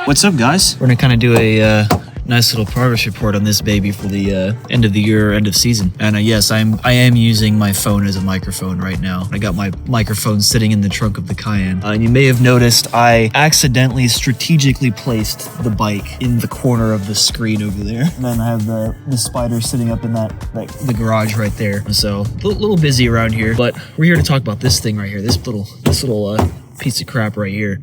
What's up, guys? We're gonna kind of do a nice little progress report on this baby for the end of the year, end of season. And yes, I am using my phone as a microphone right now. I got my microphone sitting in the trunk of the Cayenne. And you may have noticed I accidentally strategically placed the bike in the corner of the screen over there. And then I have the spider sitting up in the garage right there. So a little busy around here, but we're here to talk about this thing right here. This little piece of crap right here.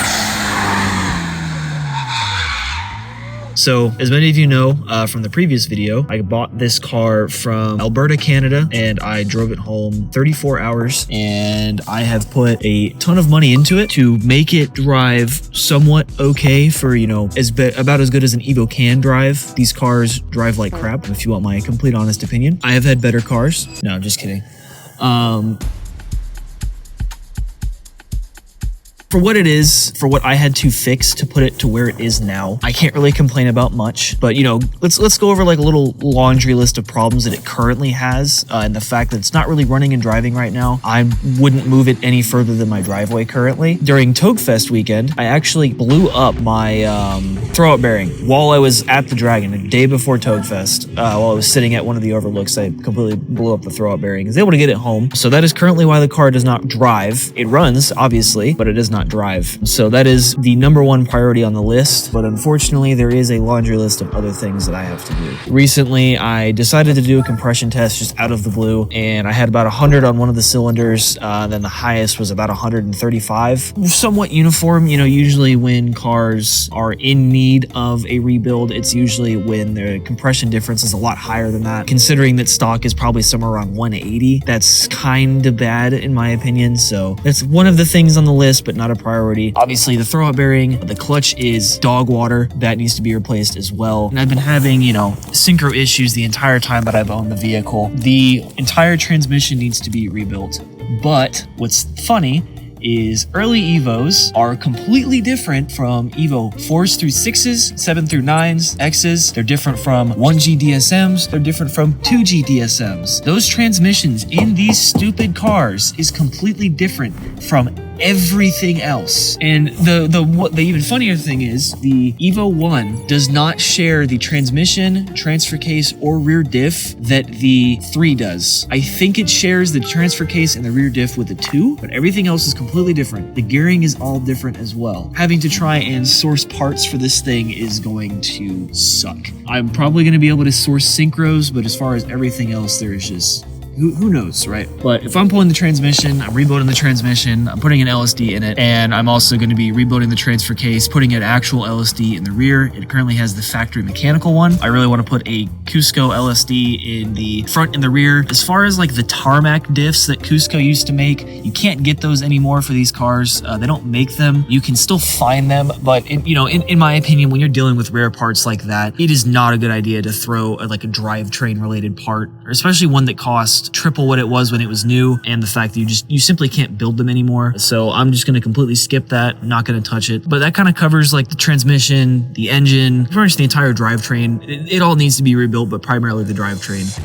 So, as many of you know from the previous video, I bought this car from Alberta, Canada, and I drove it home 34 hours, and I have put a ton of money into it to make it drive somewhat okay for, about as good as an Evo can drive. These cars drive like crap, if you want my complete honest opinion. I have had better cars. No, I'm just kidding. For what it is, for what I had to fix to put it to where it is now, I can't really complain about much. But, let's go over like a little laundry list of problems that it currently has, and the fact that it's not really running and driving right now. I wouldn't move it any further than my driveway currently. During Togfest weekend, I actually blew up my throwout bearing while I was at the Dragon, the day before Togfest. While I was sitting at one of the overlooks, I completely blew up the throwout bearing. I was able to get it home. So that is currently why the car does not drive. It runs, obviously, but it does not drive. So that is the number one priority on the list, but unfortunately there is a laundry list of other things that I have to do. Recently I decided to do a compression test just out of the blue, and I had about 100 on one of the cylinders, then the highest was about 135. Somewhat uniform. Usually when cars are in need of a rebuild, it's usually when the compression difference is a lot higher than that. Considering that stock is probably somewhere around 180, that's kind of bad in my opinion. So that's one of the things on the list, but not a priority. Obviously, the throwout bearing, the clutch is dog water. That needs to be replaced as well. And I've been having, synchro issues the entire time that I've owned the vehicle. The entire transmission needs to be rebuilt. But what's funny is early Evos are completely different from Evo 4s through 6s, 7 through 9s, Xs. They're different from 1G DSMs. They're different from 2G DSMs. Those transmissions in these stupid cars is completely different from everything else. And the even funnier thing is the Evo 1 does not share the transmission, transfer case, or rear diff that the 3 does. I think it shares the transfer case and the rear diff with the 2, but everything else is completely different. The gearing is all different as well. Having to try and source parts for this thing is going to suck. I'm probably going to be able to source synchros, but as far as everything else, there is just who knows, right? But if I'm pulling the transmission, I'm rebuilding the transmission, I'm putting an LSD in it, and I'm also going to be rebuilding the transfer case, putting an actual LSD in the rear. It currently has the factory mechanical one. I really want to put a Cusco LSD in the front and the rear. As far as like the tarmac diffs that Cusco used to make, you can't get those anymore for these cars. They don't make them. You can still find them, but in my opinion, when you're dealing with rare parts like that, it is not a good idea to throw like a drivetrain related part, or especially one that costs triple what it was when it was new, and the fact that you simply can't build them anymore. So I'm just going to completely skip that, not going to touch it. But that kind of covers like the transmission, the engine, pretty much the entire drivetrain. It all needs to be rebuilt, but primarily the drivetrain.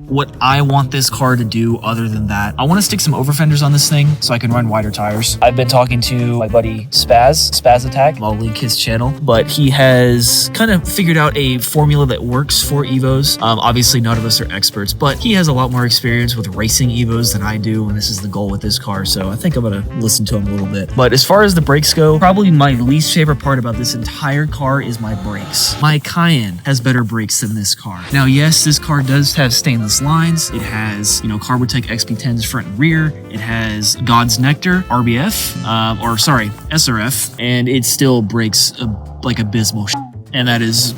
What I want this car to do other than that, I want to stick some over fenders on this thing so I can run wider tires. I've been talking to my buddy Spaz Attack. I'll link his channel, but he has kind of figured out a formula that works for Evos. Obviously none of us are experts, but he has a lot more experience with racing Evos than I do, and this is the goal with this car, so I think I'm gonna listen to him a little bit. But as far as the brakes go, probably my least favorite part about this entire car is my brakes. My Cayenne has better brakes than this car. Now yes, this car does have stainless lines. It has, Carbotech XP10s front and rear. It has God's Nectar RBF, SRF, and it still brakes like abysmal shit. And that is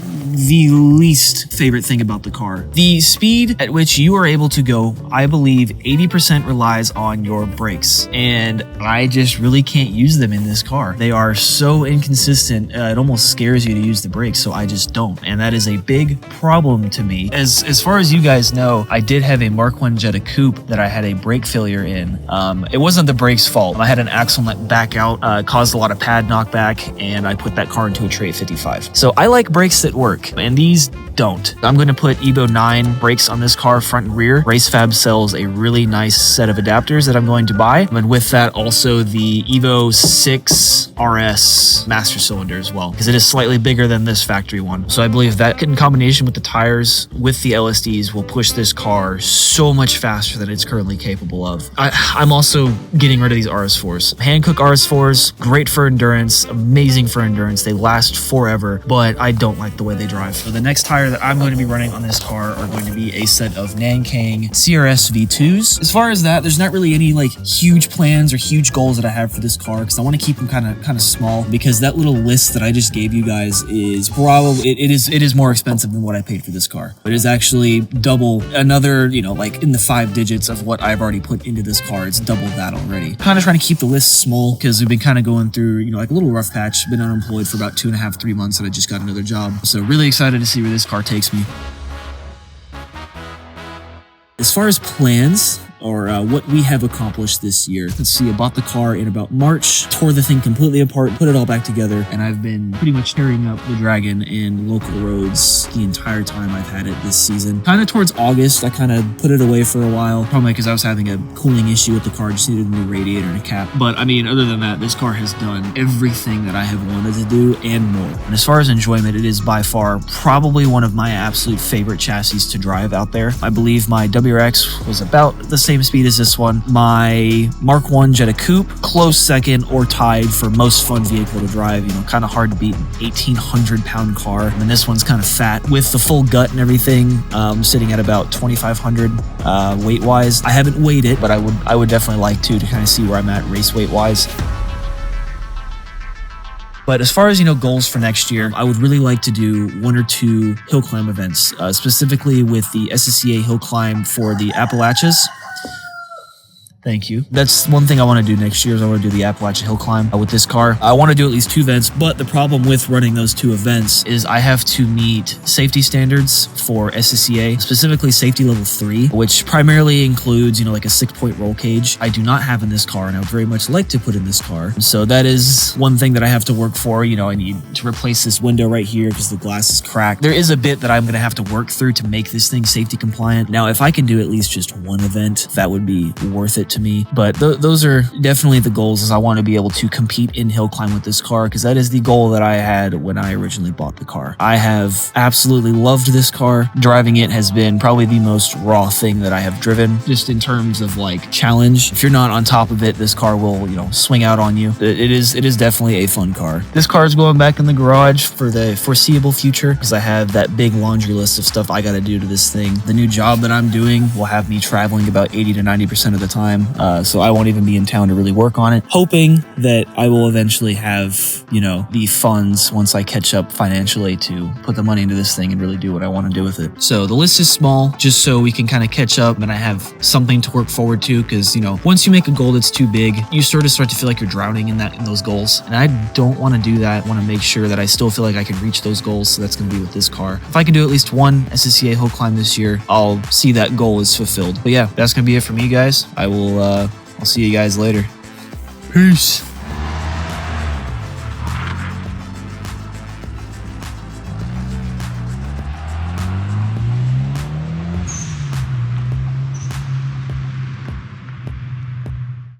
the least favorite thing about the car. The speed at which you are able to go, I believe 80% relies on your brakes, and I just really can't use them in this car. They are so inconsistent, it almost scares you to use the brakes, so I just don't, and that is a big problem to me. As far as you guys know, I did have a Mark 1 Jetta Coupe that I had a brake failure in. It wasn't the brake's fault. I had an axle nut back out, caused a lot of pad knockback, and I put that car into a trait 55. So I I like brakes that work, and these don't. I'm going to put Evo 9 brakes on this car front and rear. RaceFab sells a really nice set of adapters that I'm going to buy, and with that also the Evo 6 RS master cylinder as well, because it is slightly bigger than this factory one. So I believe that in combination with the tires with the LSDs will push this car so much faster than it's currently capable of. I'm also getting rid of these RS4s. Hankook RS4s, great for endurance, amazing for endurance. They last forever, but I don't like the way they drive. So the next tire that I'm going to be running on this car are going to be a set of Nankang CRS V2s. As far as that, there's not really any like huge plans or huge goals that I have for this car, because I want to keep them kind of small, because that little list that I just gave you guys is probably it is more expensive than what I paid for this car. It is actually double, another, you know, like in the 5 digits of what I've already put into this car. It's double that already. Kind of trying to keep the list small because we've been kind of going through, you know, like a little rough patch. Been unemployed for about 2.5, 3 months, and I just got another job. So really excited to see where this car takes me. As far as plans, or what we have accomplished this year. Let's see, I bought the car in about March, tore the thing completely apart, put it all back together, and I've been pretty much tearing up the Dragon in local roads the entire time I've had it this season. Kind of towards August, I kind of put it away for a while, probably because I was having a cooling issue with the car, just needed a new radiator and a cap. But I mean, other than that, this car has done everything that I have wanted to do and more. And as far as enjoyment, it is by far probably one of my absolute favorite chassis to drive out there. I believe my WRX was about the same speed as this one. My Mark 1 Jetta Coupe, close second or tied for most fun vehicle to drive. You know, kind of hard to beat an 1,800 pound car. And this one's kind of fat with the full gut and everything, sitting at about 2,500 weight wise. I haven't weighed it, but I would definitely like to kind of see where I'm at race weight wise. But as far as, you know, goals for next year, I would really like to do 1 or 2 hill climb events, specifically with the SCCA hill climb for the Appalachians. Thank you. That's one thing I want to do next year is I want to do the Appalachia Hill Climb with this car. I want to do at least 2 events, but the problem with running those 2 events is I have to meet safety standards for SCCA, specifically safety level 3, which primarily includes, you know, like a 6-point roll cage. I do not have in this car, and I would very much like to put in this car. So that is one thing that I have to work for. You know, I need to replace this window right here because the glass is cracked. There is a bit that I'm going to have to work through to make this thing safety compliant. Now, if I can do at least just 1 event, that would be worth it to me. But those are definitely the goals, is I want to be able to compete in hill climb with this car, because that is the goal that I had when I originally bought the car. I have absolutely loved this car. Driving it has been probably the most raw thing that I have driven, just in terms of like challenge. If you're not on top of it, this car will, you know, swing out on you. It is definitely a fun car. This car is going back in the garage for the foreseeable future, because I have that big laundry list of stuff I got to do to this thing. The new job that I'm doing will have me traveling about 80 to 90% of the time. So I won't even be in town to really work on it. Hoping that I will eventually have, you know, the funds once I catch up financially to put the money into this thing and really do what I want to do with it. So the list is small, just so we can kind of catch up and I have something to work forward to, because, you know, once you make a goal that's too big, you sort of start to feel like you're drowning in those goals. And I don't want to do that. I want to make sure that I still feel like I can reach those goals. So that's going to be with this car. If I can do at least 1 SCCA hill climb this year, I'll see that goal is fulfilled. But yeah, that's going to be it for me, guys. I'll see you guys later. Peace.